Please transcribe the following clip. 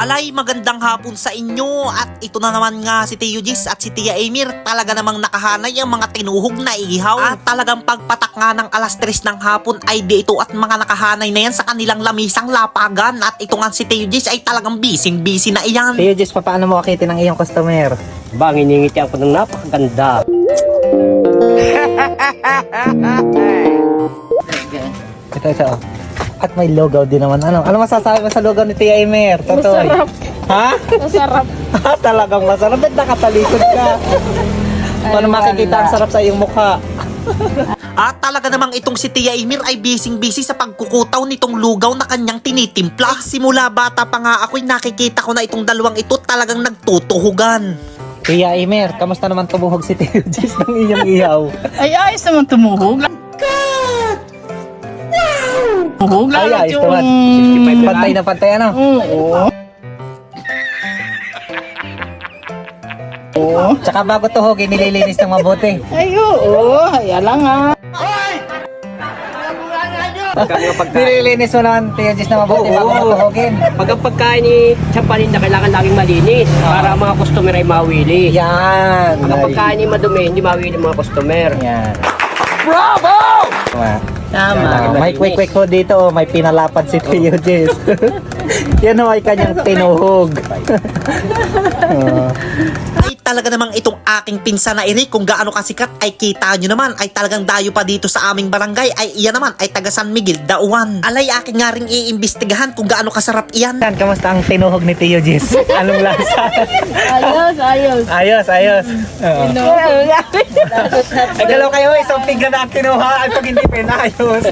Alay, magandang hapon sa inyo at ito na naman nga si Tio Jis at si Tia Emir. Talaga namang nakahanay ang mga tinuhog na ihaw at talagang pagpatak nga ng alas 3 ng hapon ay di ito at mga nakahanay na yan sa kanilang lamisang lapagan at ito nga si Tio Jis ay talagang busy na iyan. Tio Jis, paano mo akitin ang iyong customer? Bang, iningitian ko ng napakaganda. Ito. At may logo din naman. Ano masasabi mo sa logo ni Tia Emer? Totoy. Masarap. Ha? Masarap. Talagang masarap. Ba't nakatalikod ka? Paano makikita ang sarap sa iyong mukha? At talaga namang itong si Tia Emir ay busy sa pagkukutaw nitong lugaw na kanyang tinitimpla. Simula bata pa nga ako'y nakikita ko na itong dalawang ito talagang nagtutuhugan. Tia Emer, kamusta naman tumuhog si Tio Jis ng iyong ihaw? Ay, ayos naman tumuhog. Tumuhog lang Ay, ayos yung... naman. Pantay na pantay, ano? Oo. Oo. Tsaka bago tuhogin, nililinis ng mabuti. Ay, oo. Ay, lang ha. Nililinis mo naman, Tio Jis, na mabuti bago mo tuhogin. Pag ang pagkain ni Champanin na kailangan laging malinis para ang mga customer ay mawili. Yan. Pag ang pagkain ni madumi, hindi mawili mga customer. Yan. Bravo! Tama. May quick ho dito, may pinalapad si Tio Jis. Yan o ay kanyang tinuhog. Ay talaga namang itong aking pinsan na iri kung gaano kasikat ay kita nyo naman ay talagang dayo pa dito sa aming barangay ay iyan naman ay taga San Miguel, Dauan. Alay aking nga ring iimbestigahan kung gaano kasarap iyan. Yan, kamusta ang tinuhog ni Tio Jis? Anong lasa? Ayos. Ayos. Oo. Ay, galaw kayo, isang pigla na ang tinuha at pag hindi pinayos.